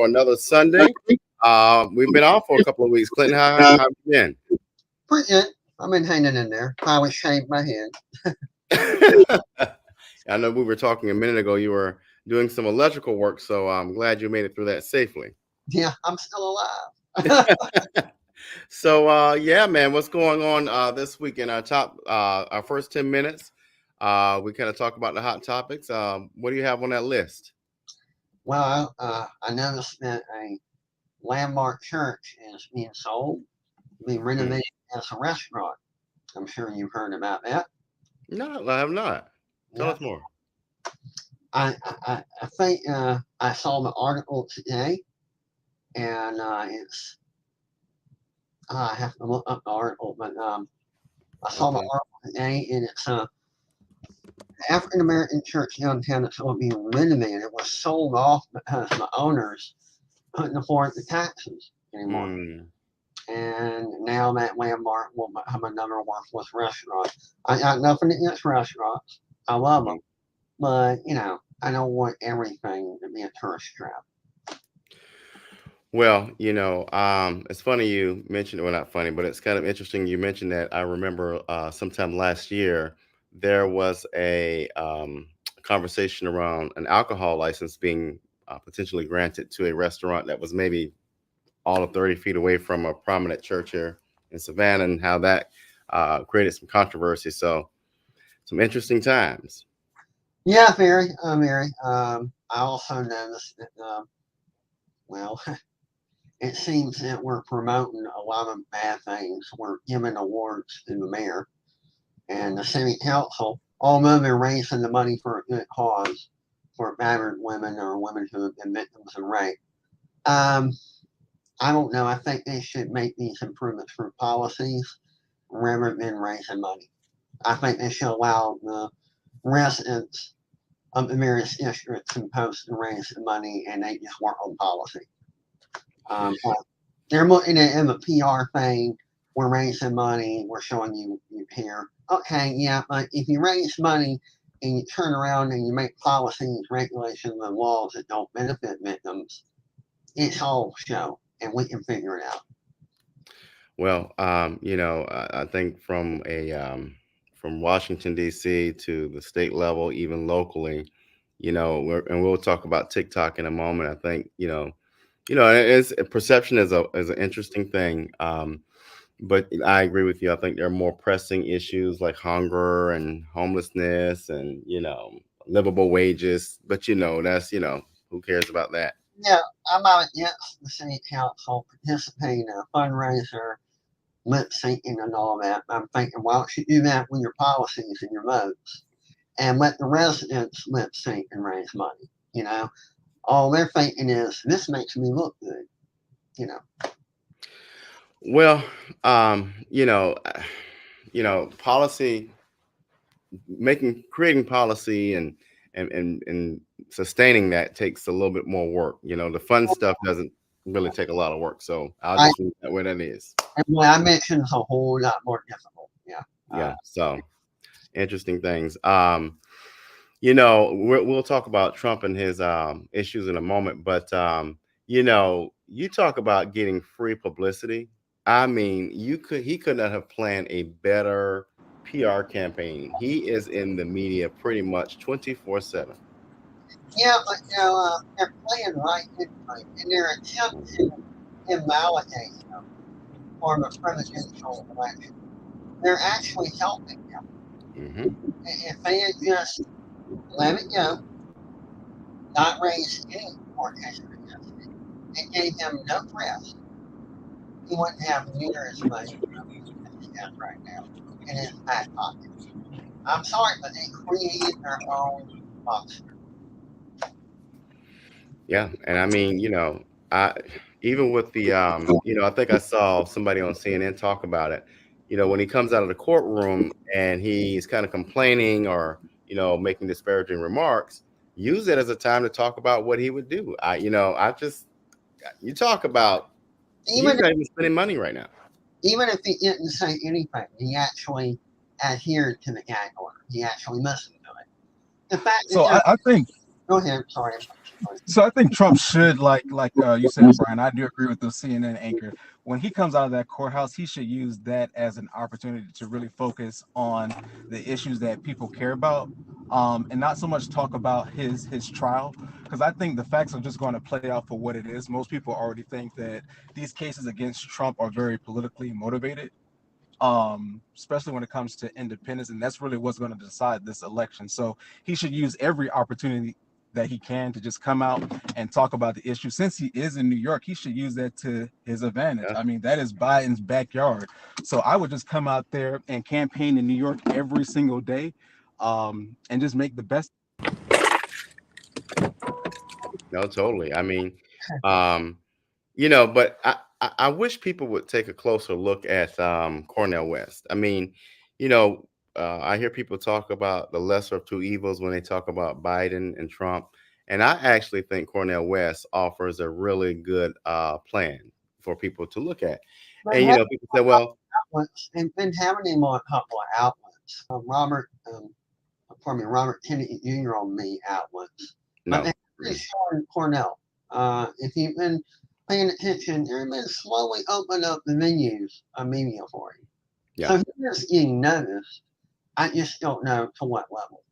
for another Sunday. We've been off for a couple of weeks. Clinton, how have you been? Pretty good. I've been hanging in there. Finally shaved my head. I know we were talking a minute ago. You were doing some electrical work, so I'm glad you made it through that safely. Yeah, I'm still alive. So yeah, man, what's going on this week in our first 10 minutes? We kind of talk about the hot topics. What do you have on that list? Well, I noticed that a landmark church is being sold, being renovated as a restaurant. I'm sure you've heard about that. No, I have not. Tell Yeah, us more. I think I saw the article today, and it's I have to look up the article, but I saw the Okay. article today, and it's African American church downtown that's going to be renovated. It was sold off because the owners couldn't afford the taxes anymore. Mm. And now that landmark will become another worthless restaurant. I got nothing against restaurants. I love them. But, I don't want everything to be a tourist trap. Well, it's funny you mentioned, well, not funny, but it's kind of interesting you mentioned that. I remember sometime last year, there was a conversation around an alcohol license being potentially granted to a restaurant that was maybe all of 30 feet away from a prominent church here in Savannah, and how that created some controversy. So, some interesting times. Yeah, very. I also noticed that, well, it seems that we're promoting a lot of bad things. We're giving awards to the mayor and the city council, although they're raising the money for a good cause for battered women or women who have been victims of rape. Um, I don't know. I think they should make these improvements through policies rather than raising money. I think they should allow the residents of the various districts supposed to raise the money and they just work on policy. Like they're looking at it in a PR thing. We're raising money. We're showing you here. Okay, yeah, but if you raise money and you turn around and you make policies, regulations, and laws that don't benefit victims, it's all show, and we can figure it out. Well, I think from Washington D.C. to the state level, even locally, and we'll talk about TikTok in a moment. I think it's perception is an interesting thing. But I agree with you. I think there are more pressing issues like hunger and homelessness and livable wages. But that's who cares about that? Yeah, I'm not against the city council participating in a fundraiser, lip syncing, and all that. I'm thinking, why don't you do that with your policies and your votes and let the residents lip sync and raise money? All they're thinking is, this makes me look good. You know, Well, policy creating policy and sustaining that takes a little bit more work. The fun stuff doesn't really take a lot of work. So I'll I just leave that where that is. and what I mentioned is a whole lot more difficult. Yeah. Yeah. So interesting things. We'll talk about Trump and his issues in a moment, but you talk about getting free publicity. I mean, he could not have planned a better PR campaign. He is in the media pretty much 24/7. Yeah, but they're playing right into it, and they're attempting to invalidate him for the presidential election. They're actually helping him. Hmm. If they had just let it go, not raise any more attention against it, and gave him no press, he wouldn't have near as much as he has right now in his back pocket. I'm sorry, but they created their own monster. Yeah, and I mean, I even with the I think I saw somebody on CNN talk about it. When he comes out of the courtroom and he's kind of complaining or making disparaging remarks, use it as a time to talk about what he would do. I just you talk about he's Even not even spending money right now. even if he didn't say anything, he actually adhered to the gag order. He actually listened to it. The fact that So they're I think Go ahead. Sorry. So I think Trump should, like you said, Brian. I do agree with the CNN anchor. When he comes out of that courthouse, he should use that as an opportunity to really focus on the issues that people care about, and not so much talk about his trial. Because I think the facts are just going to play out for what it is. Most people already think that these cases against Trump are very politically motivated, especially when it comes to independence, and that's really what's going to decide this election. So he should use every opportunity that he can to just come out and talk about the issue. Since he is in New York, he should use that to his advantage. Yeah. I mean, that is Biden's backyard. So I would just come out there and campaign in New York every single day, and just make the best. No, totally. I mean, um, but I wish people would take a closer look at Cornel West. I mean, I hear people talk about the lesser of two evils when they talk about Biden and Trump. And I actually think Cornel West offers a really good plan for people to look at. But And, having people say, well, outlets and been having him on a couple of outlets. Robert Kennedy Jr. on me outlets. But no. they really showing Cornell. If you've been paying attention, they've been slowly opening up the venues of media for him. Yeah. So he's just getting noticed. I just don't know to what level.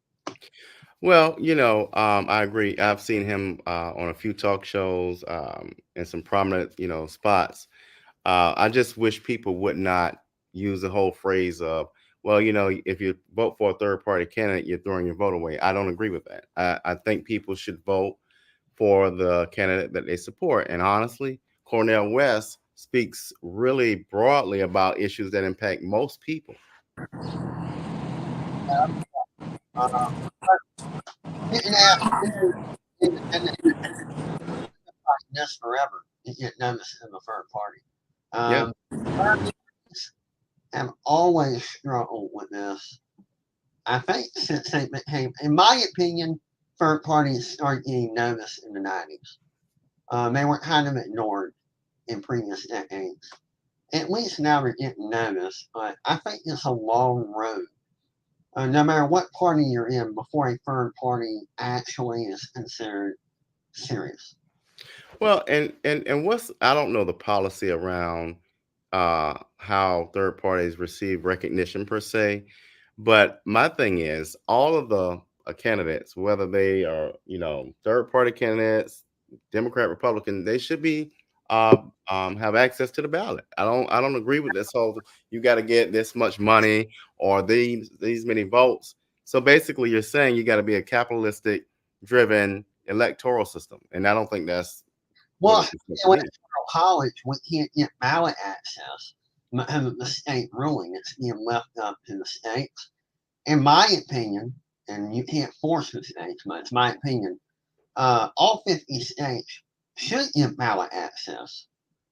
Well, I agree. I've seen him on a few talk shows in some prominent, spots. I just wish people would not use the whole phrase of, well, if you vote for a third party candidate, you're throwing your vote away. I don't agree with that. I think people should vote for the candidate that they support. And honestly, Cornel West speaks really broadly about issues that impact most people. Getting after independent this forever. You get noticed in the third party. Yeah. Have always struggled with this. I think since they became, in my opinion, third parties started getting noticed in the 90s. They were kind of ignored in previous decades. At least now they're getting noticed, but I think it's a long road. No matter what party you're in, before a third party actually is considered serious. Well, and what's I don't know the policy around how third parties receive recognition per se, but my thing is all of the candidates, whether they are third party candidates, Democrat, Republican, they should be have access to the ballot. I don't agree with this whole you got to get this much money or these many votes. So basically, you're saying you got to be a capitalistic driven electoral system, and I don't think that's what Well, it's supposed to when be. it's college, we can't get ballot access. The state ruling, it's being left up to the states. In my opinion, and you can't force the states, but it's my opinion, all 50 states should give ballot access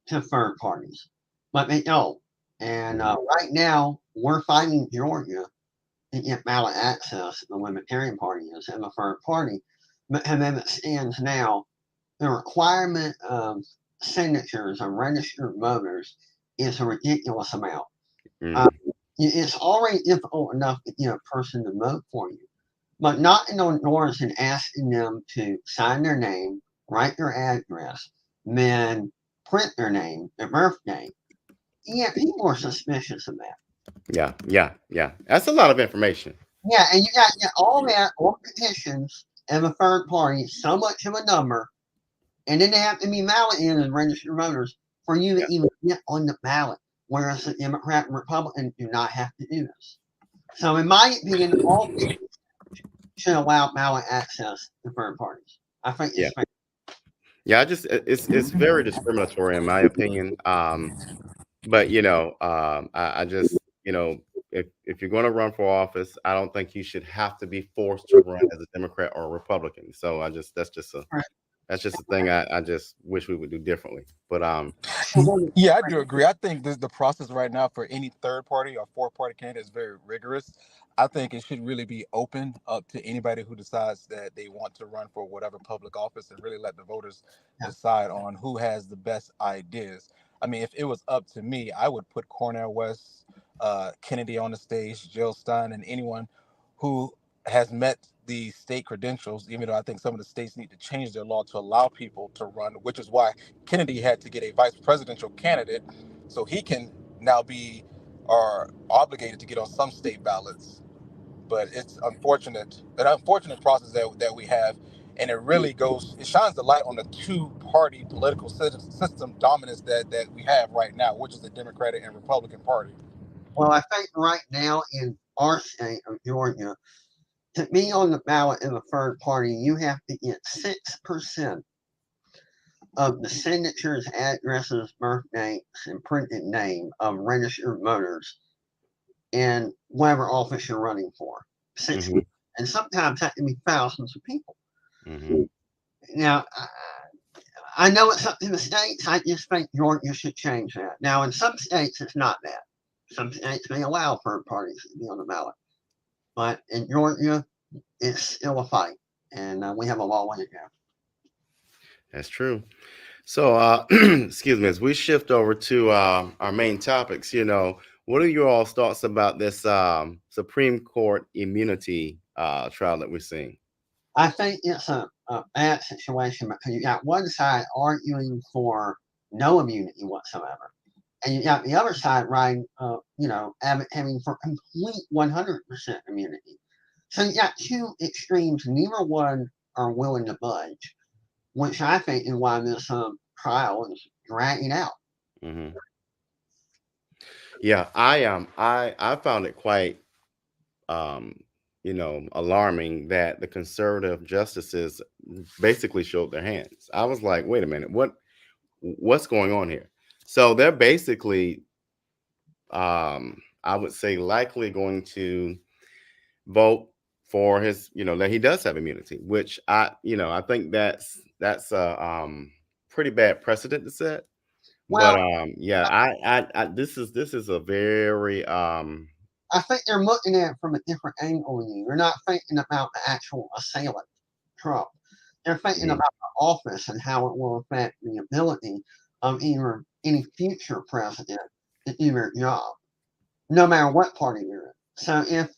to third parties, but they don't. And right now, we're fighting Georgia to get ballot access. The Libertarian Party is, and the third party. But and then it stands now, the requirement of signatures of registered voters is a ridiculous amount. Uh, Mm. it's already difficult enough to get a person to vote for you, but knocking on doors and asking them to sign their name, write their address, then print their name, their birthday. Yeah, people are suspicious of that. Yeah. That's a lot of information. Yeah, and you got to get all that, all petitions, and the third party, so much of a number, and then they have to be ballot in and registered voters for you to Yeah. even get on the ballot. Whereas the Democrat and Republican do not have to do this. So, in my opinion, all should allow ballot access to third parties. I think Yeah. it's fair. Yeah. It's very discriminatory in my opinion. But I just if you're going to run for office, I don't think you should have to be forced to run as a Democrat or a Republican. So that's just a thing I just wish we would do differently. But Yeah, I do agree. I think the process right now for any third party or fourth party candidate is very rigorous. I think it should really be open up to anybody who decides that they want to run for whatever public office and really let the voters Yeah. decide on who has the best ideas. I mean, if it was up to me, I would put Cornel West, Kennedy on the stage, Jill Stein, and anyone who has met the state credentials, even though I think some of the states need to change their law to allow people to run, which is why Kennedy had to get a vice presidential candidate so he can now be or obligated to get on some state ballots. But it's an unfortunate process that we have. And it shines the light on the two-party political system dominance that we have right now, which is the Democratic and Republican Party. Well, I think right now in our state of Georgia, to be on the ballot in the third party, you have to get 6% of the signatures, addresses, birth dates, and printed name of registered voters in whatever office you're running for. 6 Mhm. And sometimes that can be thousands of people. Mhm. Now, I know it's up to the states. I just think Georgia should change that. Now, in some states, it's not that. Some states may allow third parties to be on the ballot. But in Georgia, it's still a fight. And we have a long way to go. That's true. So, excuse me, as we shift over to our main topics, what are your all's thoughts about this Supreme Court immunity trial that we're seeing? I think it's a bad situation because you got one side arguing for no immunity whatsoever. And you got the other side right, advocating for complete 100% immunity. So you got two extremes, neither one are willing to budge, which I think is why this trial is dragging out. Hmm. Yeah, I found it quite um, alarming that the conservative justices basically showed their hands. I was like, wait a minute, what's going on here? So they're basically, I would say, likely going to vote for his, that he does have immunity, which I think that's a pretty bad precedent to set. But Well, yeah, I this is a very I think they're looking at it from a different angle than you. They're not thinking about the actual assailant, Trump. They're thinking mhm, about the office and how it will affect the ability of either any future president to do their job, no matter what party they're in. So if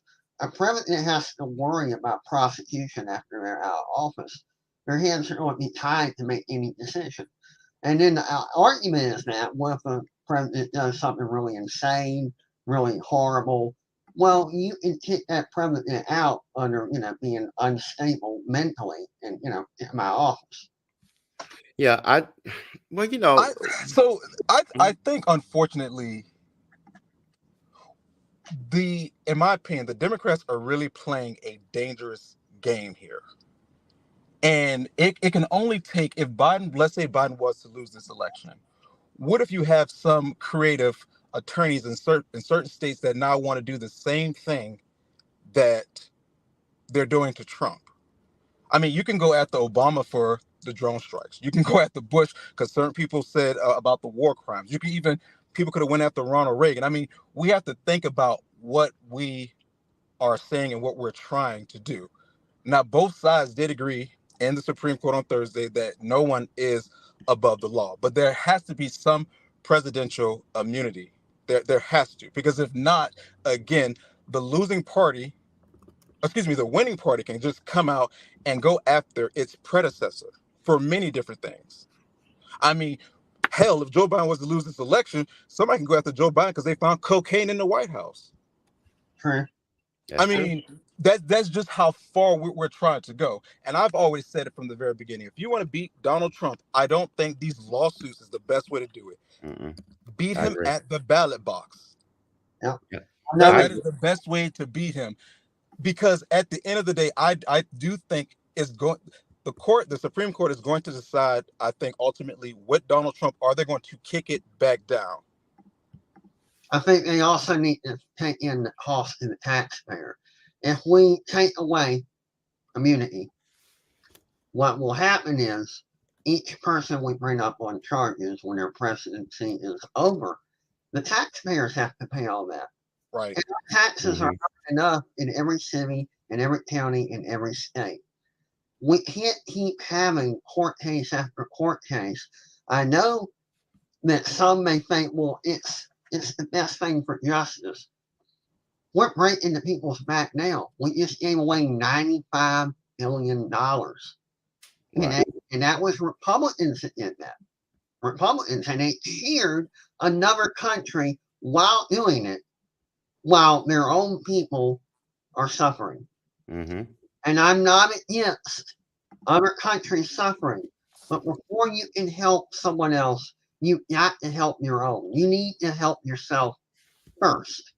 a president has to worry about prosecution after they're out of office, their hands are going to be tied to make any decision. And then the argument is that what if a president does something really insane, really horrible? Well, you can kick that president out under, being unstable mentally and, in my office. yeah, well, I so I mhm, think unfortunately in my opinion, the Democrats are really playing a dangerous game here. And it can only take if Biden, let's say Biden was to lose this election. What if you have some creative attorneys in certain states that now want to do the same thing that they're doing to Trump? I mean, you can go after Obama for the drone strikes. You can go after Bush because certain people said about the war crimes. People could have went after Ronald Reagan. I mean, we have to think about what we are saying and what we're trying to do. Now, both sides did agree in the Supreme Court on Thursday that no one is above the law, but there has to be some presidential immunity. There has to, because if not, again, the losing party, the winning party can just come out and go after its predecessor for many different things. I mean, hell, if Joe Biden was to lose this election, somebody can go after Joe Biden because they found cocaine in the White House. True. I that's true. mean, that's just how far we're trying to go. And I've always said it from the very beginning. If you want to beat Donald Trump, I don't think these lawsuits is the best way to do it. Mm-mm, Beat I him agree. at the ballot box. Yeah. Yeah, That I Another, that is agree. the best way to beat him. Because at the end of the day, I do think the Supreme Court is going to decide, I think, ultimately with Donald Trump, are they going to kick it back down? I think they also need to take in the cost to the taxpayer. If we take away immunity, what will happen is each person we bring up on charges when their presidency is over, the taxpayers have to pay all that. Right. And taxes are Hmm. high enough in every city, in every county, in every state. We can't keep having court case after court case. I know that some may think, well, it's the best thing for justice. we're breaking the people's back now. We just gave away $95 billion. Right. And that was Republicans that did that. Republicans, and they cheered another country while doing it, while their own people are suffering. Mm-hmm. And I'm not against other countries suffering, but before you can help someone else, you got to help your own. You need to help yourself first.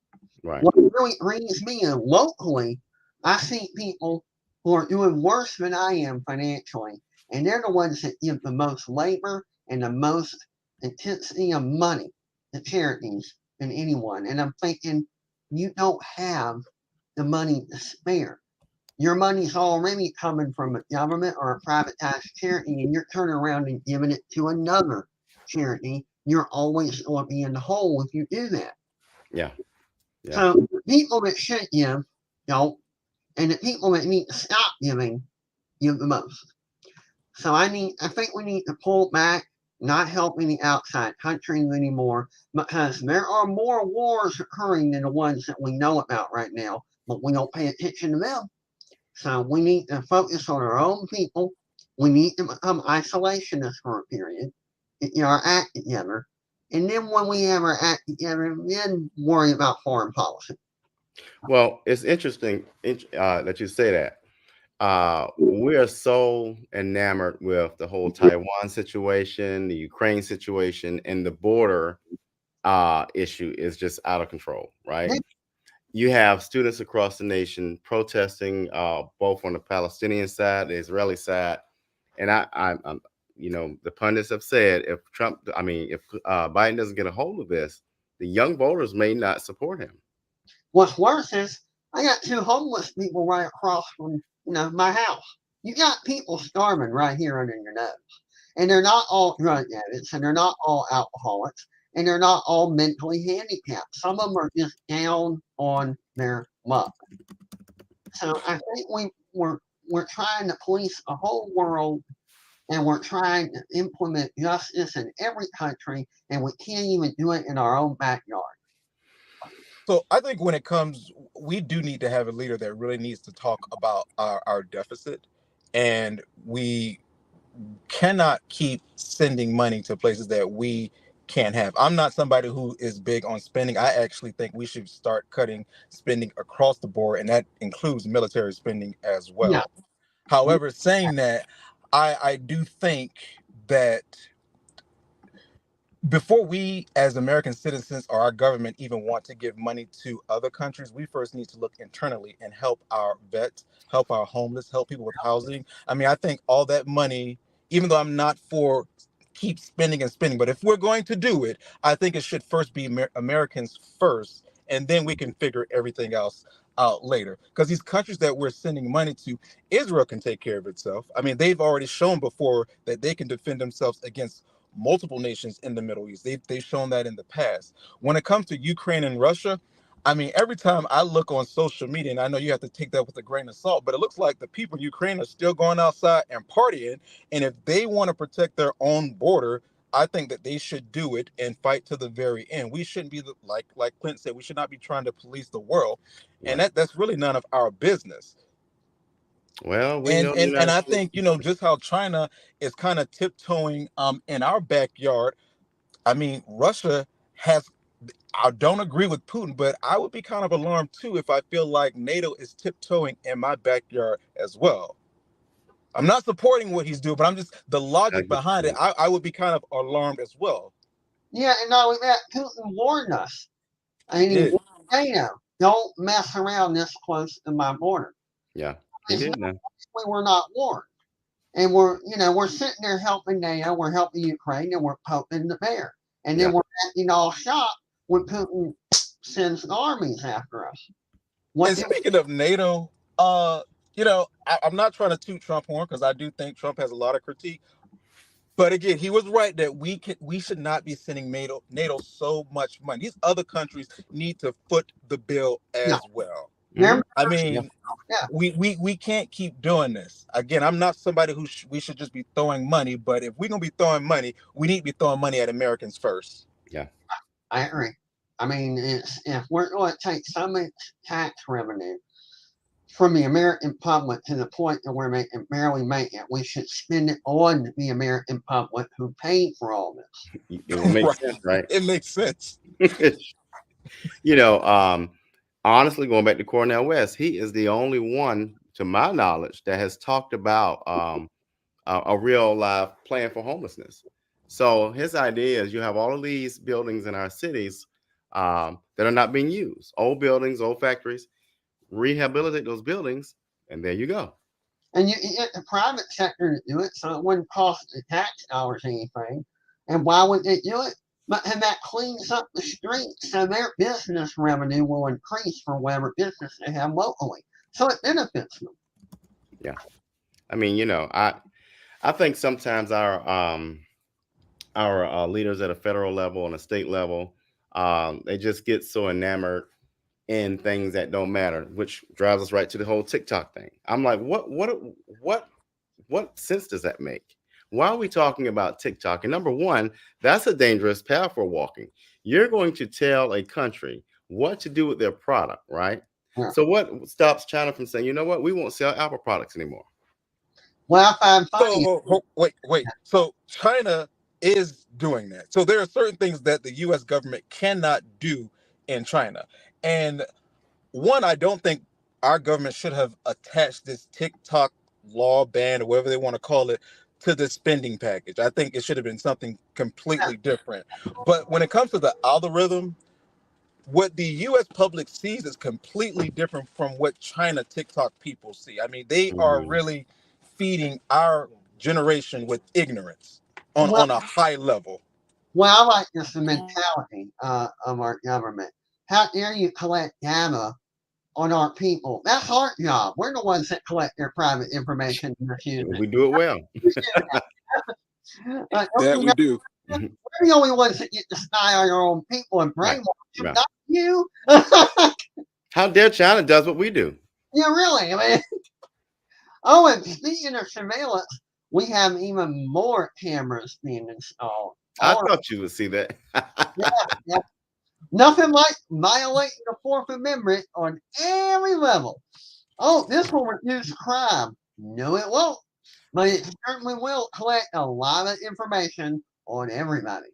Right. What really brings me in locally, I see people who are doing worse than I am financially, and they're the ones that give the most labor and the most intensity of money to charities than anyone. And I'm thinking, you don't have the money to spare. Your money's already coming from a government or a privatized charity, and you're turning around and giving it to another charity. You're always going to be in the hole if you do that. Yeah. Yeah. So the people that should give don't, and the people that need to stop giving give the most. So I think we need to pull back, not help any outside countries anymore, because there are more wars occurring than the ones that we know about right now, but we don't pay attention to them. So we need to focus on our own people. We need to become isolationists for a period, get our act together, and then when we have our act together, then worry about foreign policy. Well, it's interesting that you say that. We are so enamored with the whole Taiwan situation, the Ukraine situation, and the border issue is just out of control, right? You have students across the nation protesting, both on the Palestinian side, the Israeli side, and I'm, the pundits have said if Biden doesn't get a hold of this, the young voters may not support him. What's worse is I got two homeless people right across from my house. You got people starving right here under your nose, and they're not all drug addicts, and they're not all alcoholics, and they're not all mentally handicapped. Some of them are just down on their luck. So I think we're trying to police the whole world, and we're trying to implement justice in every country, and we can't even do it in our own backyard. So I think when it comes, we do need to have a leader that really needs to talk about our deficit, and we cannot keep sending money to places that we can't have. I'm not somebody who is big on spending. I actually think we should start cutting spending across the board, and that includes military spending as well. Yeah. However, saying that, I do think that before we as American citizens or our government even want to give money to other countries, we first need to look internally and help our vets, help our homeless, help people with housing. I mean, I think all that money, even though I'm not for keep spending and spending, but if we're going to do it, I think it should first be Americans first, and then we can figure everything else out later. Because these countries that we're sending money to, Israel can take care of itself. I mean, they've already shown before that they can defend themselves against multiple nations in the Middle East. They've shown that in the past. When it comes to Ukraine and Russia, I mean, every time I look on social media, and I know you have to take that with a grain of salt, but it looks like the people in Ukraine are still going outside and partying. And if they want to protect their own border, I think that they should do it and fight to the very end. We shouldn't be like Clint said, we should not be trying to police the world, and that's really none of our business. Well, we And know and I think just how China is kind of tiptoeing in our backyard. I mean, Russia has. I don't agree with Putin, but I would be kind of alarmed too if I feel like NATO is tiptoeing in my backyard as well. I'm not supporting what he's doing, but I'm just the logic behind it. I would be kind of alarmed as well. Yeah, and not only that, Putin warned us. I mean, NATO, don't mess around this close to my border. Yeah, he did. Now We were not warned, and we're sitting there helping NATO, we're helping Ukraine, and we're poking the bear, and then we're acting all shocked when Putin sends armies after us. And speaking of NATO, I'm not trying to toot Trump horn because I do think Trump has a lot of critique. But again, he was right that we should not be sending NATO so much money. These other countries need to foot the bill as well. I mean, we can't keep doing this. Again, I'm not somebody who we should just be throwing money, but if we're gonna be throwing money, we need to be throwing money at Americans first. Yeah, I agree. I mean, if we're going to take so much tax revenue from the American public to the point that we're barely making it, we should spend it on the American public who paid for all this. It will make Right. sense, right? It makes sense. You know, honestly, going back to Cornel West, he is the only one, to my knowledge, that has talked about a real live plan for homelessness. So his idea is you have all of these buildings in our cities that are not being used, old buildings, old factories, rehabilitate those buildings, and there you go. And you get the private sector to do it, so it wouldn't cost the tax dollars anything. And why would they do it? And that cleans up the streets, so their business revenue will increase for whatever business they have locally. So it benefits them. Yeah, I mean, you know, I think sometimes our leaders at a federal level and a state level, they just get so enamored in things that don't matter, which drives us right to the whole TikTok thing. I'm like, what sense does that make? Why are we talking about TikTok? And number one, that's a dangerous path for walking. You're going to tell a country what to do with their product, right? Yeah. So what stops China from saying, you know what, we won't sell Apple products anymore? Well, I find funny. So wait. So China is doing that. So there are certain things that the U.S. government cannot do in China. And one, I don't think our government should have attached this TikTok law ban or whatever they want to call it to the spending package. I think it should have been something completely different. But when it comes to the algorithm, what the U.S. public sees is completely different from what China TikTok people see. I mean, they are really feeding our generation with ignorance on a high level. Well, I like this mentality of our government. How dare you collect data on our people? That's our job. We're the ones that collect their private information and misuse it. We do it well. That we do. We're the only ones that get to spy on our own people and brainwash them, not you. How dare China does what we do? Yeah, really. I mean, oh, and speaking of surveillance, we have even more cameras being installed. I thought you would see that. Yeah. Nothing like violating the Fourth Amendment on every level. Oh, this will reduce crime. No, it won't. But it certainly will collect a lot of information on everybody.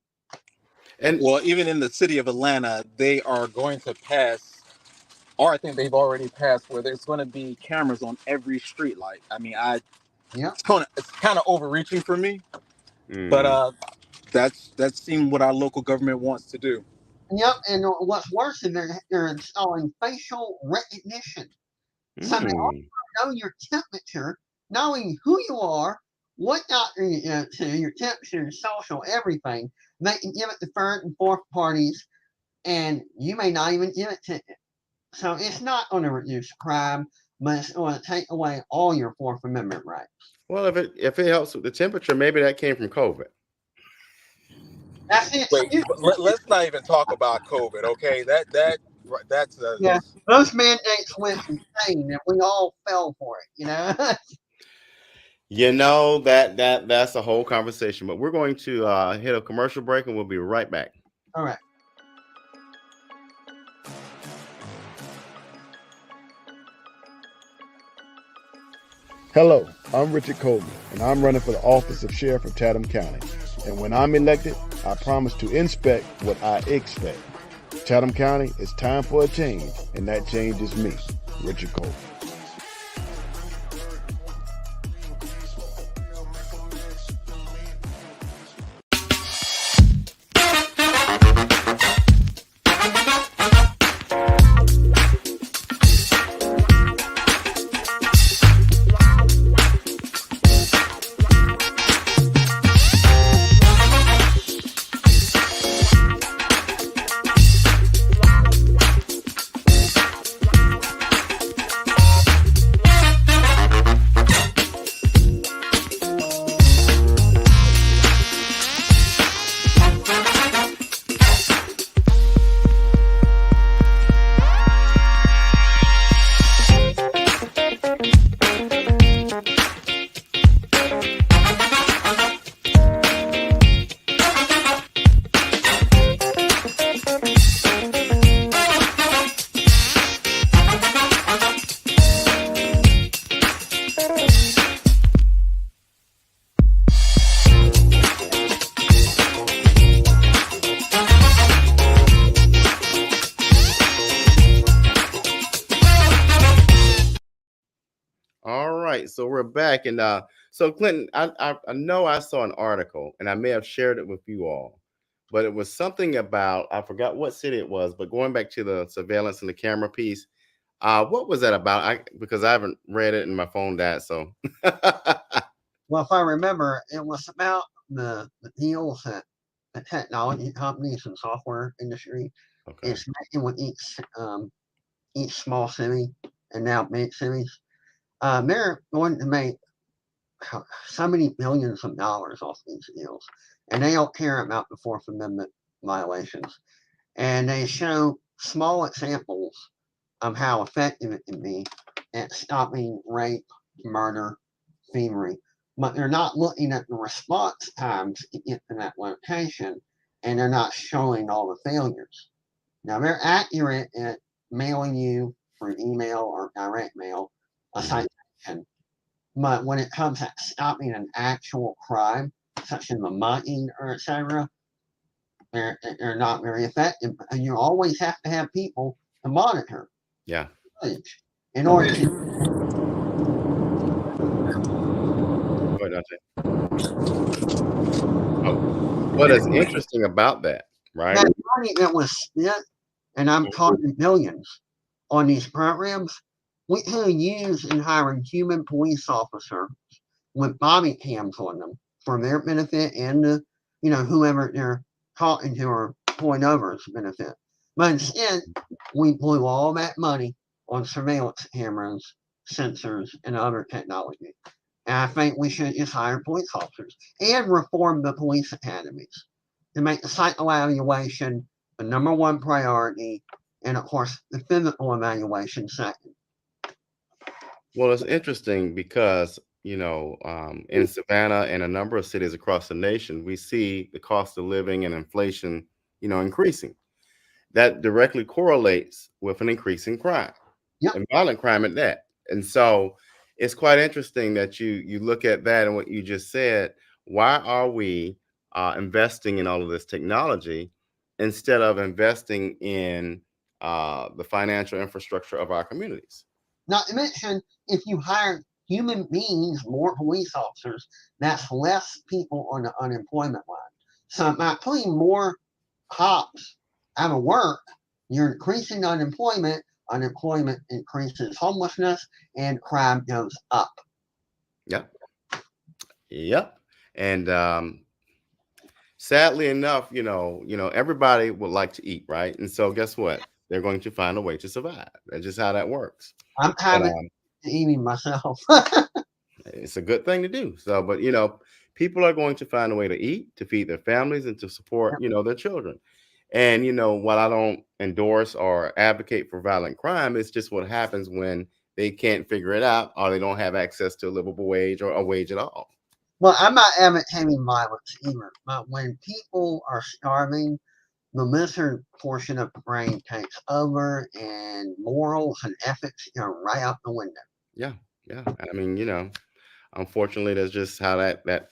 And well, even in the city of Atlanta, they are going to pass, or I think they've already passed, where there's going to be cameras on every street light. I mean, it's kind of overreaching for me, but that seems what our local government wants to do. Yep, and what's worse is they're installing facial recognition. So they also know your temperature, knowing who you are, what doctor you go to, your temperature, your social, everything. They can give it to third and fourth parties, and you may not even give it to it. So it's not going to reduce crime, but it's going to take away all your Fourth Amendment rights. well, if it helps with the temperature, maybe that came from COVID. That's it. Wait, let's not even talk about COVID, okay? That's yeah. Those mandates went insane, and we all fell for it. You know. You know that's a whole conversation. But we're going to hit a commercial break, and we'll be right back. All right. Hello, I'm Richard Coleman, and I'm running for the office of Sheriff of Chatham County. And when I'm elected, I promise to inspect what I expect. Chatham County, it's time for a change, and that change is me, Richard Coleman. All right, so we're back, and so Clinton, I know I saw an article, and I may have shared it with you all, but it was something about I forgot what city it was, but going back to the surveillance and the camera piece, what was that about? Because I haven't read it and my phone died, so Well, if I remember, it was about the deals that the technology companies and software industry okay, is making with each small city and now big cities. They're going to make so many billions of dollars off these deals, and they don't care about the Fourth Amendment violations. And they show small examples of how effective it can be at stopping rape, murder, thievery. But they're not looking at the response times to get to that location, and they're not showing all the failures. Now, they're accurate at mailing you through email or direct mail a mhm, citation, but when it comes to stopping an actual crime, such as the mugging or etc., they're not very effective. And you always have to have people to monitor yeah. footage in order to. Go ahead, Dante. Oh, what is interesting about that, right? That money that was spent, and I'm talking millions, on these programs, we could have used in hiring human police officers with body cams on them for their benefit and the, whoever they're talking to or pulling over's benefit. But instead, we blew all that money on surveillance cameras, sensors, and other technology. And I think we should just hire police officers and reform the police academies to make the psycho evaluation the number one priority, and of course, the physical evaluation second. Well, it's interesting because, in Savannah and a number of cities across the nation, we see the cost of living and inflation, increasing. That directly correlates with an increase in crime Yep. and violent crime at that. And so it's quite interesting that you look at that and what you just said. Why are we investing in all of this technology instead of investing in the financial infrastructure of our communities? Not to mention, if you hire human beings, more police officers, that's less people on the unemployment line. So by putting more cops out of work, you're increasing unemployment. Unemployment increases homelessness, and crime goes up. Yep. Yep. And sadly enough, everybody would like to eat, right? And so guess what? They're going to find a way to survive. That's just how that works. I'm But kind of eating myself. it's a good thing to do. So, but people are going to find a way to eat, to feed their families, and to support, their children. And while I don't endorse or advocate for violent crime, it's just what happens when they can't figure it out or they don't have access to a livable wage or a wage at all. Well, I'm not advocating violence either, but when people are starving, the lizard portion of the brain takes over, and morals and ethics go right out the window. Yeah, yeah. I mean, unfortunately, that's just how that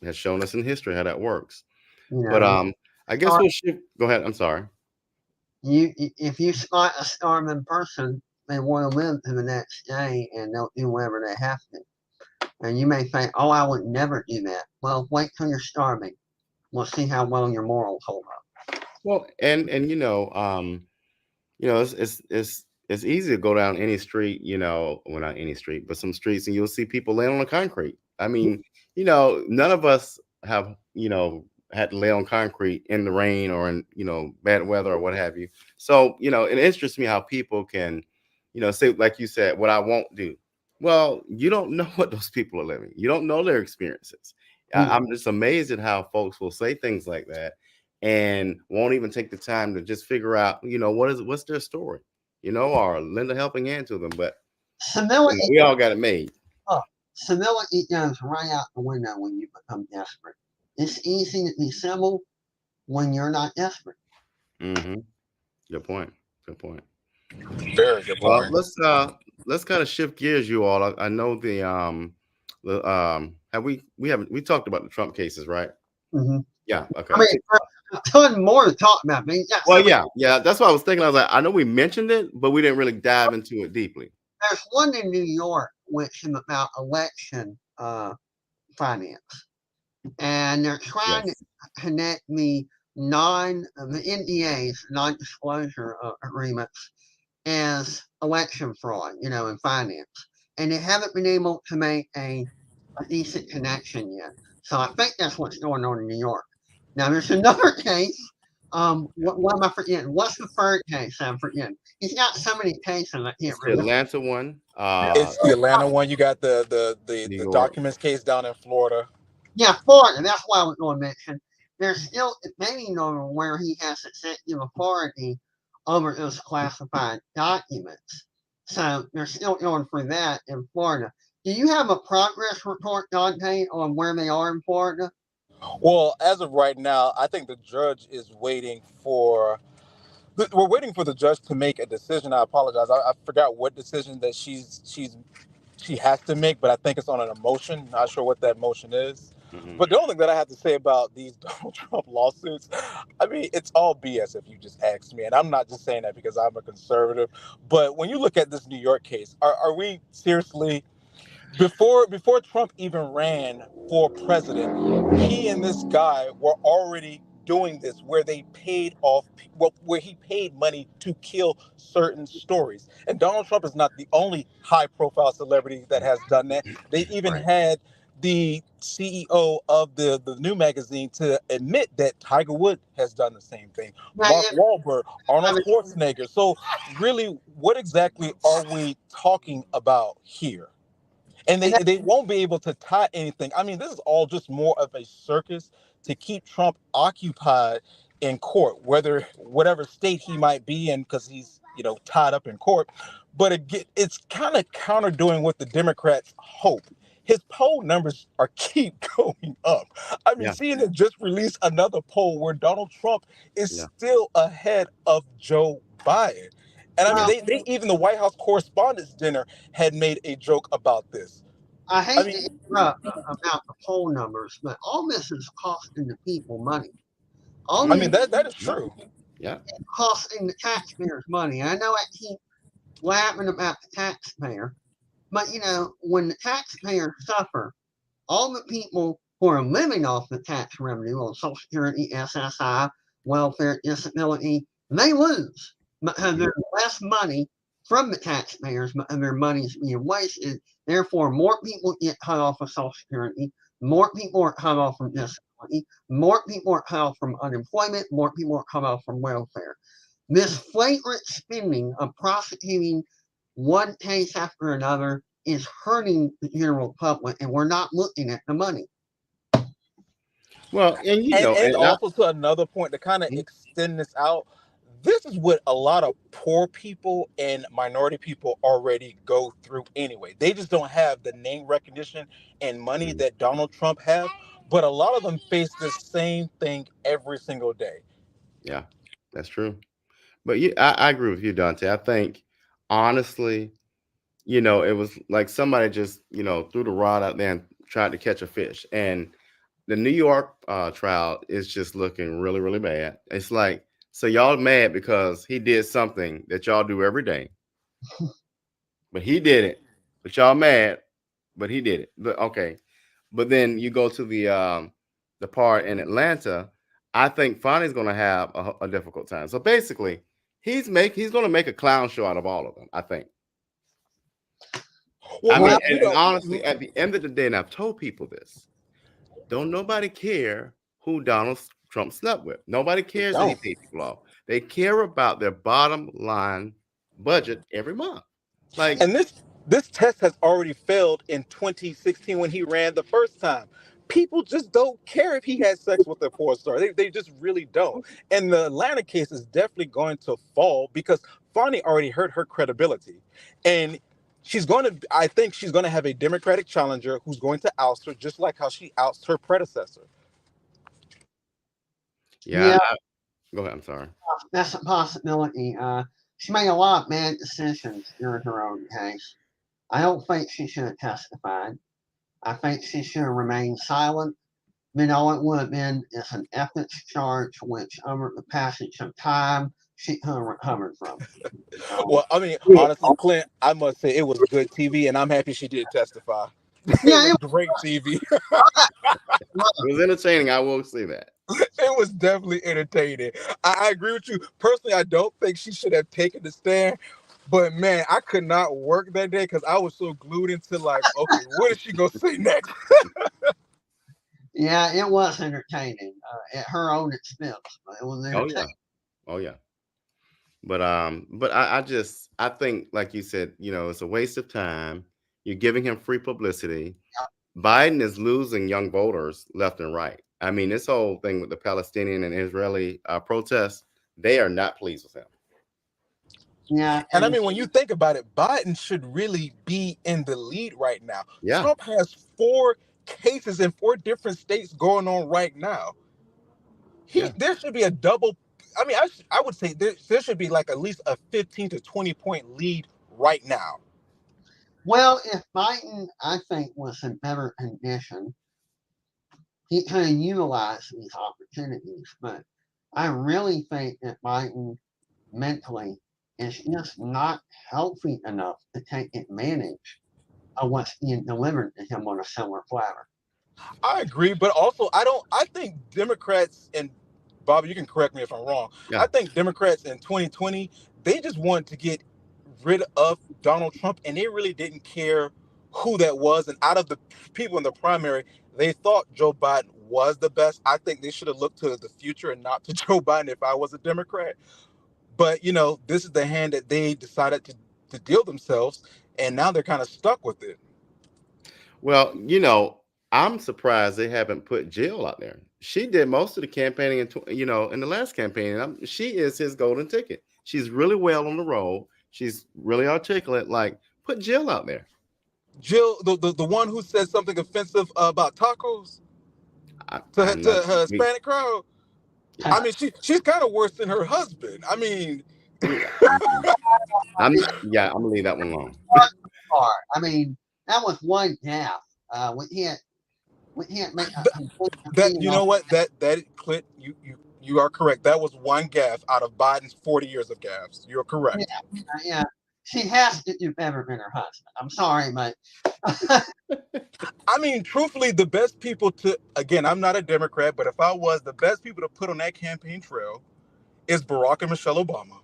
has shown us in history how that works. You But know, I guess we'll shift. Go ahead. I'm sorry. if you spot a starving person, they want to live to the next day, and they'll do whatever they have to. And you may think, "Oh, I would never do that." Well, wait till you're starving. We'll see how well your morals hold up. Well, and it's easy to go down any street, well, not any street, but some streets, and you'll see people laying on the concrete. I mean, none of us have, had to lay on concrete in the rain or in, bad weather or what have you. So, it interests me how people can, say, like you said, what I won't do. Well, you don't know what those people are living. You don't know their experiences. I'm just amazed at how folks will say things like that and won't even take the time to just figure out, what's their story, or lend a helping hand to them. But Civility, we all got it made. civility goes right out the window when you become desperate. It's easy to be civil when you're not desperate. Mm-hmm. Good point. Good point. Very good Well, point. let's kind of shift gears, you all. I know have we talked about the Trump cases, right? Mm-hmm. Yeah. Okay. I mean, there's a ton more to talk about. Man. Well, yeah. That's what I was thinking. I was like, I know we mentioned it, but we didn't really dive into it deeply. there's one in New York which is about election finance, and they're trying to Yes. connect the NDAs, non-disclosure agreements, as election fraud, in finance, and they haven't been able to make a decent connection yet. So I think that's what's going on in New York. Now there's another case. What am I forgetting? What's the third case I'm forgetting? He's got so many cases I can't It's the remember. Atlanta one, It's the Atlanta one. You got New the York. documents case down in Florida. Yeah, Florida. That's what I was going to mention. There's still maybe no where he has executive authority over those classified documents. So they're still going for that in Florida. Do you have a progress report, Dante, on where they are in Florida? Well, as of right now, I think the judge is waiting for. We're waiting for the judge to make a decision. I apologize. I forgot what decision that she has to make, but I think it's on an emotion. Not sure what that motion is. Hmm. But the only thing that I have to say about these Donald Trump lawsuits, I mean, it's all BS if you just ask me. And I'm not just saying that because I'm a conservative. But when you look at this New York case, are we seriously before Trump even ran for president, he and this guy were already doing this where they paid off where he paid money to kill certain stories. And Donald Trump is not the only high profile celebrity that has done that. They even Right. had the CEO of the new magazine to admit that Tiger Woods has done the same thing. Now, Mark Wahlberg, I Arnold mean, Schwarzenegger. So really, what exactly are we talking about here? And and they won't be able to tie anything. I mean, this is all just more of a circus to keep Trump occupied in court, whether whatever state he might be in, because he's tied up in court. But it's kind of counter doing what the Democrats hope. His poll numbers are keep going up. I mean, Yeah. CNN just released another poll where Donald Trump is Yeah. still ahead of Joe Biden. And I mean, Yeah. they even the White House Correspondents' Dinner had made a joke about this. I I hate to mean, interrupt about the poll numbers, but all this is costing the people money. All I this mean that is Yeah. true. Yeah. is costing the taxpayers money. I know I keep laughing about the taxpayer, but when the taxpayers suffer, all the people who are living off the tax revenue on Social Security, SSI, welfare, disability, they lose because Mhm. there's less money from the taxpayers, and their money is being wasted. Therefore, more people get cut off of Social Security, more people are cut off from disability, more people are cut off from unemployment, more people are cut off from welfare. This flagrant spending of prosecuting one case after another is hurting the general public, and we're not looking at the money. Well, and And and I, also to another point to kind of Mhm. extend this out, this is what a lot of poor people and minority people already go through anyway. They just don't have the name recognition and money Mhm. that Donald Trump has, but a lot of them face the same thing every single day. Yeah, that's true. But I agree with you, Dante. I think honestly, it was like somebody just, threw the rod out there and tried to catch a fish. And the New York trial is just looking really, really bad. It's like, so y'all mad because he did something that y'all do every day, but he did it. But y'all mad, but he did it. But okay. But then you go to the part in Atlanta. I think Fonny's going to have a difficult time. So basically, he's going to make a clown show out of all of them. I think. I Well, mean, Well, and honestly, at the end of the day, and I've told people this, don't nobody care who Donald Trump slept with. Nobody they cares that he don't. paid people off. They care about their bottom line budget every month. Like, And this test has already failed in 2016 when he ran the first time. People just don't care if he had sex with a porn star. They just really don't. And the Atlanta case is definitely going to fall because Fonnie already hurt her credibility. And I think she's going to have a Democratic challenger who's going to oust her just like how she ousts her predecessor. yeah, yeah, go ahead. I'm sorry. that's a possibility. She made a lot of bad decisions during her own case. I don't think she should have testified. I think she should have remained silent. All it would have been is an ethics charge, which over the passage of time she hovered from. Well, I mean, honestly, Clint, I must say it was good TV, and I'm happy she did testify. Yeah, It was great TV. It was entertaining. I will say that. It was definitely entertaining. I agree with you. Personally, I don't think she should have taken the stand. But man, I could not work that day because I was so glued into like, okay, what is she gonna say next? yeah, it was entertaining at her own expense. But it was Oh entertaining. yeah. Oh yeah. But I think, like you said, it's a waste of time. You're giving him free publicity. Biden is losing young voters left and right. I mean, this whole thing with the Palestinian and Israeli protests, they are not pleased with him. Yeah, And I mean, when you think about it, Biden should really be in the lead right now. Yeah. Trump has 4 cases in 4 different states going on right now. Yeah. There should be a double. I mean, I would say there should be like at least a 15 to 20 point lead right now. well, if Biden, I think, was in better condition, he can utilize these opportunities. But I really think that Biden mentally is just not healthy enough to take advantage of what's being delivered to him on a silver platter. I agree, but also I think Democrats, and Bobby, you can correct me if I'm wrong. Yeah. I think Democrats in 2020, they just wanted to get rid of Donald Trump, and they really didn't care who that was. And out of the people in the primary, they thought Joe Biden was the best. I think they should have looked to the future and not to Joe Biden if I was a Democrat. But this is the hand that they decided to deal themselves, and now they're kind of stuck with it. Well, I'm surprised they haven't put Jill out there. She did most of the campaigning in the last campaign. She is his golden ticket. She's really well on the roll. She's really articulate. Like, put Jill out there. Jill, the one who said something offensive about tacos to her Hispanic crowd. I mean, she's kind of worse than her husband. I mean, I'm gonna leave that one alone. I mean, that was one gaffe. We can't make that. You know what? That Clint, you are correct. That was one gaffe out of Biden's 40 years of gaffes. You're correct. Yeah. She has to do better than her husband. I'm sorry, but I mean, truthfully, the best people again, I'm not a Democrat, but if I was, the best people to put on that campaign trail is Barack and Michelle Obama.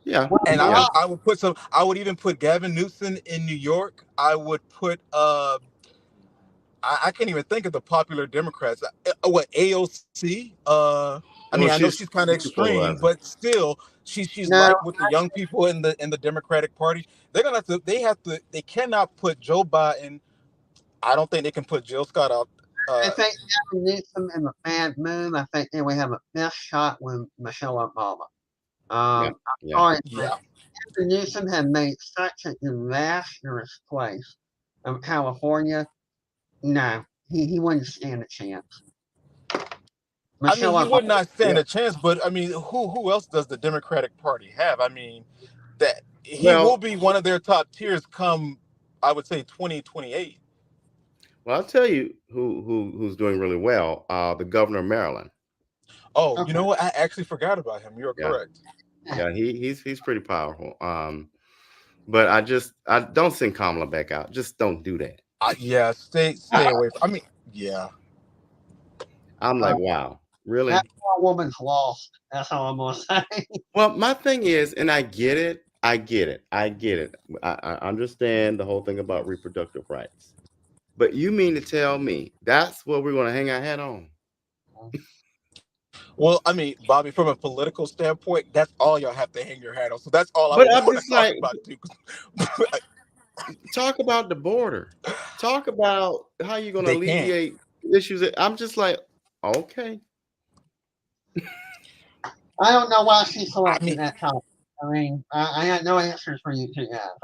Yeah. And I would put I would even put Gavin Newsom in New York. I would put I can't even think of the popular Democrats. What, AOC? I mean, I know she's kind of extreme, but still, she's right with the young people in the Democratic Party. They're gonna they cannot put Joe Biden. I don't think they can put Jill Scott out. I think Gavin Newsom in a bad mood. I think they would have a best shot with Michelle Obama. Sorry, Gavin Newsom had made such a disastrous place of California. No, he wouldn't stand a chance. I mean, he would not stand a chance, but I mean, who else does the Democratic Party have? I mean, that he will be one of their top tiers come, I would say, 2028. Well, I'll tell you who's doing really well. The governor of Maryland. Oh, okay. You know what? I actually forgot about him. You're correct. Yeah, he's pretty powerful. But I don't send Kamala back out. Just don't do that. Yeah, stay away from. I mean, yeah. I'm like, wow, really? That poor woman's lost. That's all I'm gonna say. Well, my thing is, and I get it. I understand the whole thing about reproductive rights. But you mean to tell me that's what we're going to hang our hat on? Well, I mean, Bobby, from a political standpoint, that's all y'all have to hang your hat on. So that's all I'm want just to talk about too. Talk about the border. Talk about how you're going to alleviate issues. I'm just like, okay. I don't know why she selected that topic. I mean, I got no answers for you two guys.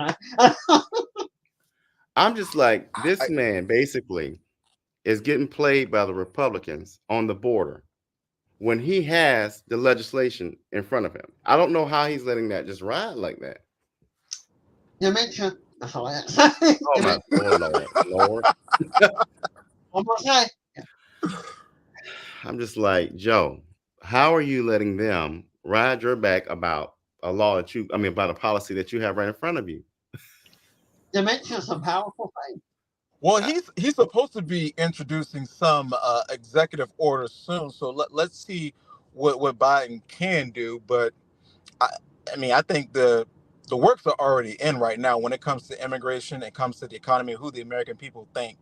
I'm just like, this man basically is getting played by the Republicans on the border when he has the legislation in front of him. I don't know how he's letting that just ride like that. Dementia. That's all I have to say. Oh my Lord. Okay. I'm just like, Joe, how are you letting them ride your back about a law that about a policy that you have right in front of you. Dementia's a powerful thing. Well, he's supposed to be introducing some executive orders soon, so let's see what Biden can do. But I, I mean, I think the works are already in right now when it comes to immigration, it comes to the economy, who the American people think,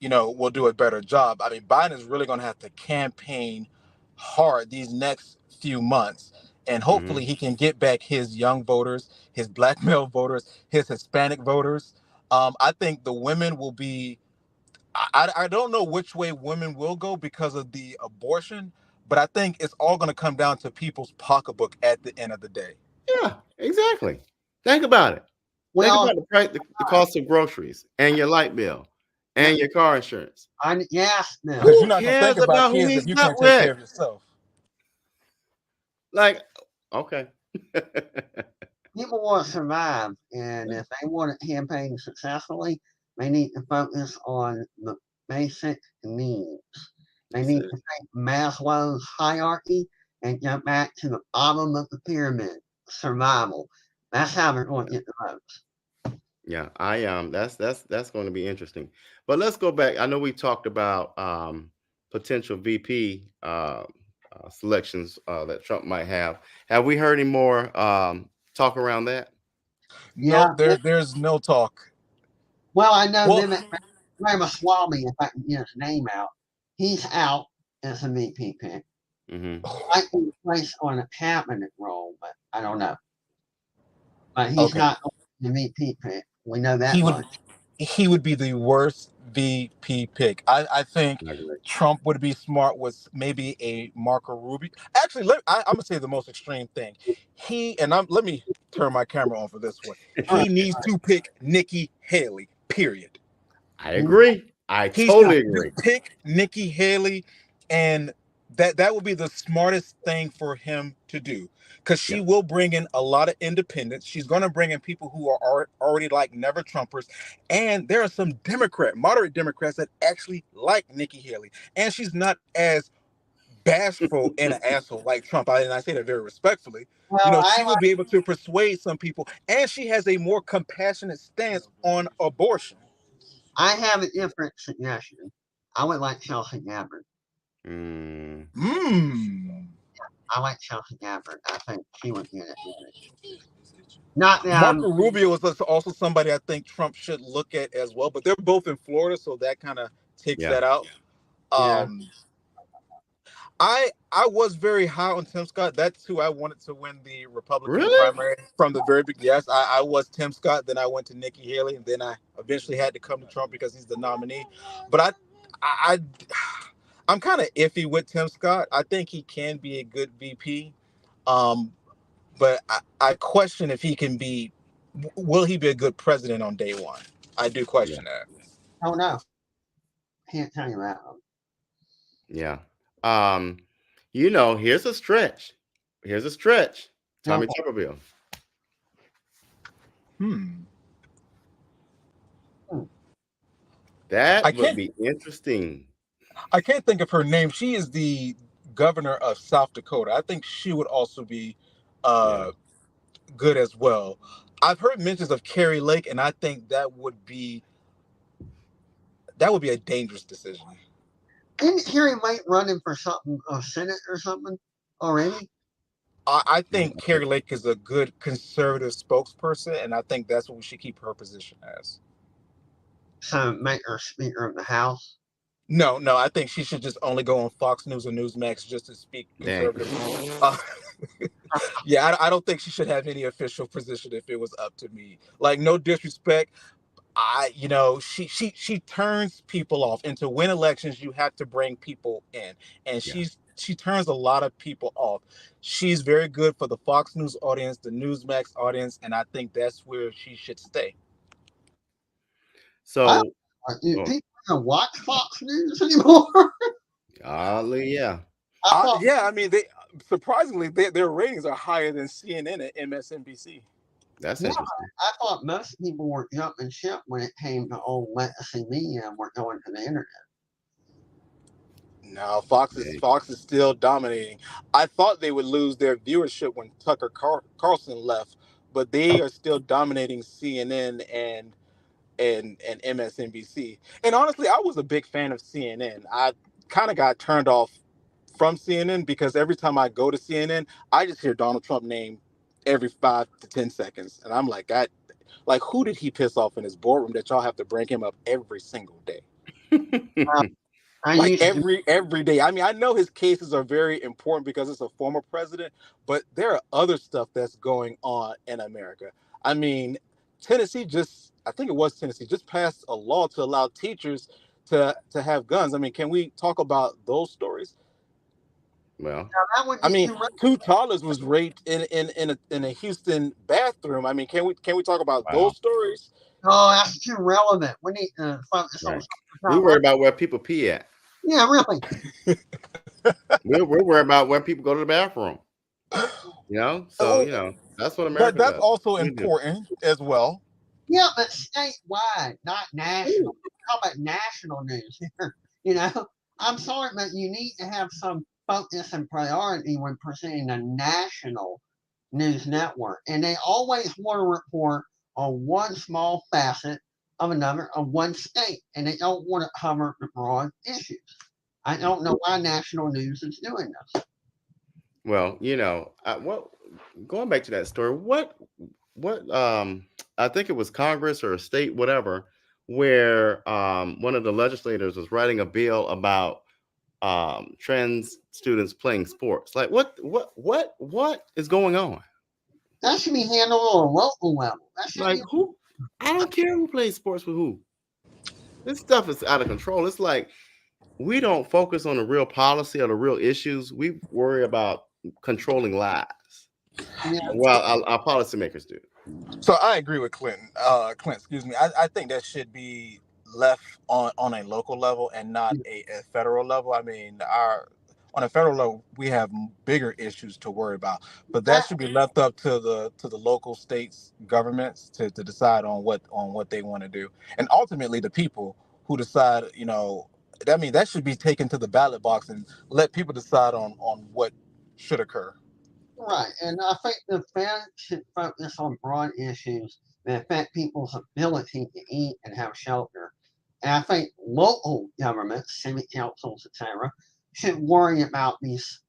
will do a better job. I mean, Biden is really going to have to campaign hard these next few months, and Hmm. hopefully he can get back his young voters, his black male voters, his Hispanic voters. I think the women will be. I don't know which way women will go because of the abortion, but I think it's all going to come down to people's pocketbook at the end of the day. Yeah, exactly. Think about it. Think Well, about the price, the cost of groceries and your light bill yeah, and your car insurance. yes, no. Because you're Who not going to think cares about about who kids if he's you not can't take care with? of yourself. Like, okay. People want to survive, and if they want to campaign successfully, they need to focus on the basic needs. They That's need it. to take Maslow's hierarchy and get back to the bottom of the pyramid, survival. That's how they're going to get the votes. Yeah, that's going to be interesting. But let's go back. I know we talked about potential VP selections that Trump might have. Have we heard any more talk around that? Yeah, Nope, there's no talk. well, I know Well, Vivek Ramaswamy, if I can get his name out, he's out as a VP pick. Hmm. Might be placed on a cabinet role, but I don't know. But he's okay, not the VP pick. We know that he would much. he would be the worst VP pick. I think I agree. Trump would be smart with maybe a Marco Rubio. Actually, I'm gonna say the most extreme thing. Let me turn my camera on for this one. All right. He needs to pick Nikki Haley. Period. I agree. I He's to totally agree. pick Nikki Haley, and that would be the smartest thing for him to do, because Yeah. she will bring in a lot of independents. She's going to bring in people who are already like never Trumpers, and there are some moderate Democrats that actually like Nikki Haley, and she's not as bashful and an asshole like Trump. And I say that very respectfully. Well, She will be able to persuade some people, and she has a more compassionate stance on abortion. I have a different suggestion. I would like Chelsea Gabbard. Mm, I like Chelsea Gabbard. I think she would get it. Not that Marco Rubio is also somebody I think Trump should look at as well, but they're both in Florida, so that kind of takes yeah. that out. Yeah. I was very high on Tim Scott. That's who I wanted to win the Republican Really? primary from the very beginning. Yes, I was Tim Scott. Then I went to Nikki Haley, and then I eventually had to come to Trump because he's the nominee. But I'm kind of iffy with Tim Scott. I think he can be a good VP. But I question if he can be. Will he be a good president on day one? I do question that. Oh no. Can't tell you that one. Yeah. Here's a stretch. Tommy Okay. Tuberville. That I would can't be interesting. I can't think of her name. She is the governor of South Dakota. I think she would also be Yeah. good as well. I've heard mentions of Carrie Lake, and I think that would be a dangerous decision. Isn't Carrie Lake running for something, Senate or something already? I think Carrie Lake is a good conservative spokesperson, and I think that's what we should keep her position as. So make her Speaker of the House. No, I think she should just only go on Fox News or Newsmax just to speak Dang. conservative. Yeah, I don't think she should have any official position if it was up to me. Like, no disrespect. She turns people off. And to win elections, you have to bring people in. And she turns a lot of people off. She's very good for the Fox News audience, the Newsmax audience, and I think that's where she should stay. So, Do people even watch Fox News anymore? oddly, yeah. Yeah, I mean, surprisingly their ratings are higher than CNN and MSNBC. That's Yeah, interesting. I thought most people were jumping ship when it came to old legacy media and were going to the internet. No, Fox is still dominating. I thought they would lose their viewership when Tucker Carlson left, but they are still dominating CNN and MSNBC. And honestly, I was a big fan of CNN. I kind of got turned off from CNN because every time I go to CNN, I just hear Donald Trump name every 5 to 10 seconds, and I'm like, who did he piss off in his boardroom that y'all have to bring him up every single day? I Like used to, every day. I mean, I know his cases are very important because it's a former president, but there are other stuff that's going on in America. I mean, I think it was Tennessee, just passed a law to allow teachers to have guns. I mean, can we talk about those stories? Well, that would I be mean, too much. 2 toddlers was raped in a Houston bathroom. I mean, can we talk about wow. those stories? Oh, that's too relevant. We need to focus on Right. something We not worry about where people pee at. Yeah, really. We're worried about where people go to the bathroom. You know, so Oh, you know that's what America that's does. also We do. important as well. Yeah, but statewide, not national. How about national news here? You know, I'm sorry, but you need to have some focus and priority when presenting a national news network. And they always want to report on one small facet of one state, and they don't want to cover the broad issues. I don't know why national news is doing this. Well, you know, going back to that story, what I think it was Congress or a state, whatever, where one of the legislators was writing a bill about trans students playing sports. Like what is going on? That should be handled on a local level. That should Like be who? I don't care who plays sports with who. This stuff is out of control. It's like we don't focus on the real policy or the real issues. We worry about controlling lives. yeah, Well, our policymakers do. So I agree with Clinton. Clint, excuse me. I think that should be left on a local level and not a federal level. I mean, on a federal level, we have bigger issues to worry about, but that should be left up to the local states governments to decide on what they want to do, and ultimately the people who decide. You know, I mean, that should be taken to the ballot box and let people decide on what should occur. right. And I think the Fed should focus on broad issues that affect people's ability to eat and have shelter. And I think local governments, civic councils, etc., should worry about these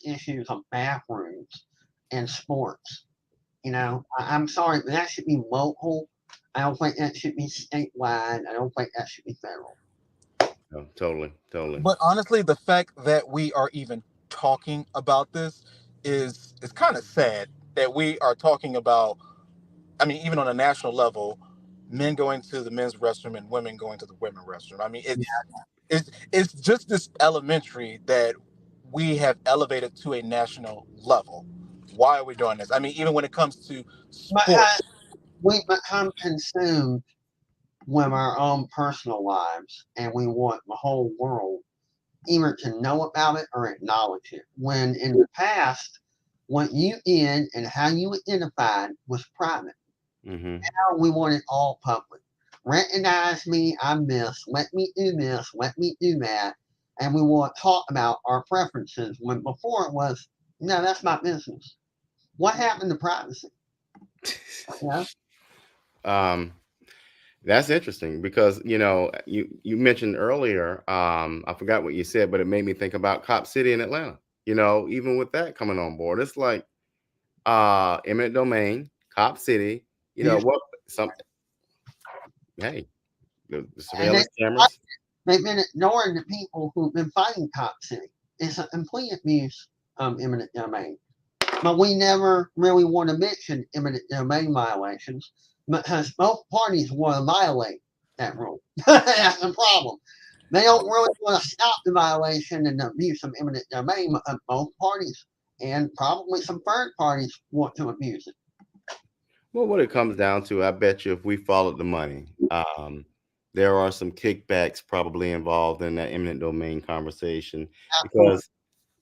issues of bathrooms and sports. You know, I'm sorry, but that should be local. I don't think that should be statewide. I don't think that should be federal. No, totally. But honestly, the fact that we are even talking about this is kind of sad that we are talking about. I mean, even on a national level, men going to the men's restroom and women going to the women's restroom. I mean, it's just this elementary that we have elevated to a national level. Why are we doing this? I mean, even when it comes to But sports, we become consumed with our own personal lives, and we want the whole world either to know about it or acknowledge it. When in the past, what you did and how you identified was private. Mm-hmm. Now we want it all public. Recognize me, I'm this. Let me do this. Let me do that. And we want to talk about our preferences when before it was, no, that's my business. What happened to privacy? Yeah. That's interesting because you know you mentioned earlier. I forgot what you said, but it made me think about Cop City in Atlanta. You know, even with that coming on board, it's like eminent domain, Cop City. You know what? Hey, the surveillance cameras. They've been ignoring the people who've been fighting Cop City. It's a complete abuse of eminent domain. But we never really want to mention eminent domain violations because both parties want to violate that rule. That's the problem. They don't really want to stop the violation and the abuse of eminent domain. Both parties and probably some third parties want to abuse it. Well, what it comes down to, I bet you if we followed the money, there are some kickbacks probably involved in that eminent domain conversation because,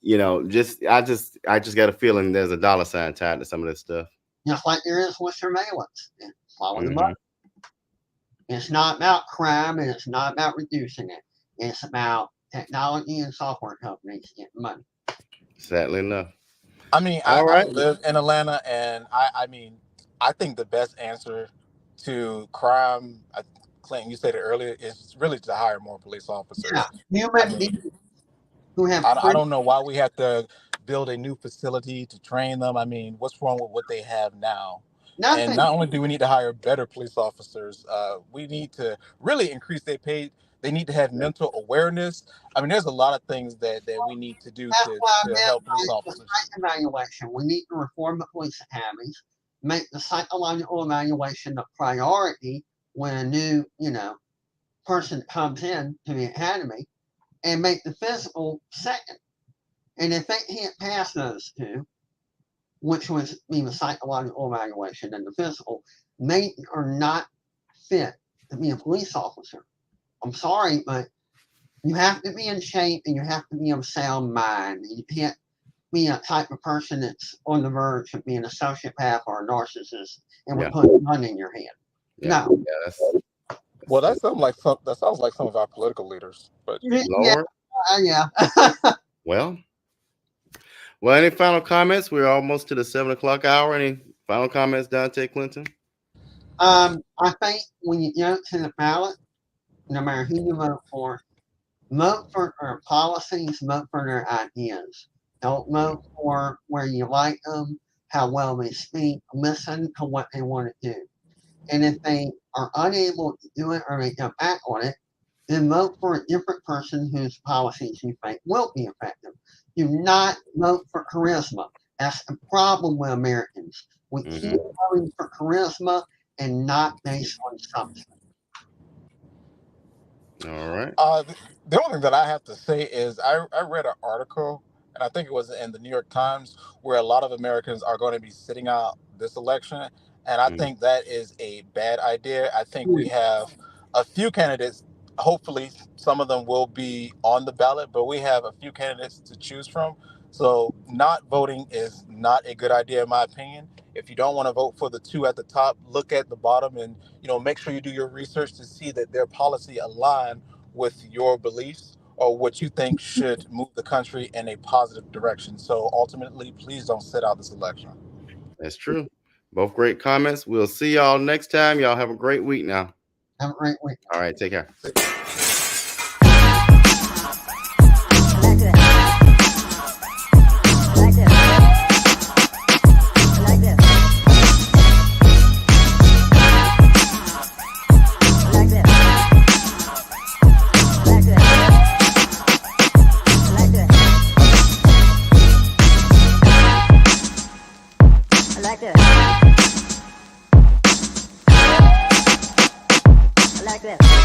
you know, I just got a feeling there's a dollar sign tied to some of this stuff. Just like there is with surveillance. Follow the money. It's not about crime and it's not about reducing it. It's about technology and software companies get money. Sadly enough. I mean, All I right. live in Atlanta, and I mean, I think the best answer to crime, Clinton, you said it earlier, is really to hire more police officers. Yeah, I human mean, beings who have I don't know why we have to build a new facility to train them. I mean, what's wrong with what they have now? And nothing. not only do we need to hire better police officers, we need to really increase their pay. They need to have Yeah. mental awareness. I mean, there's a lot of things that we need to do That's to why I meant help police the officers. psych evaluation. We need to reform the police academies, make the psychological evaluation a priority when a new, person comes in to the academy, and make the physical second. And if they can't pass those two, which was the psychological evaluation and the physical, they are not fit to be a police officer. I'm sorry, but you have to be in shape and you have to be of sound mind. You can't be a type of person that's on the verge of being a sociopath or a narcissist and Yeah. would put a gun in your hand. Yeah. No. Yeah, Well, that sounds like some of our political leaders. But that's Yeah, Lord. yeah. Well, any final comments? We're almost to the 7 o'clock hour. Any final comments, Dante Clinton? I think when you go to the ballot, no matter who you vote for their policies, vote for their ideas. Don't vote for where you like them, how well they speak. Listen to what they want to do. And if they are unable to do it or they come back on it, then vote for a different person whose policies you think will be effective. Do not vote for charisma. That's the problem with Americans. We keep voting for charisma and not based on substance. All right. The only thing that I have to say is I read an article, and I think it was in the New York Times, where a lot of Americans are going to be sitting out this election. And I think that is a bad idea. I think we have a few candidates. Hopefully, some of them will be on the ballot, but we have a few candidates to choose from. So not voting is not a good idea, in my opinion. If you don't want to vote for the two at the top, look at the bottom and make sure you do your research to see that their policy align with your beliefs or what you think should move the country in a positive direction. So ultimately, please don't sit out this election. That's true. Both great comments. We'll see y'all next time. Y'all have a great week now. Have a great week. All right. Take care. Like this.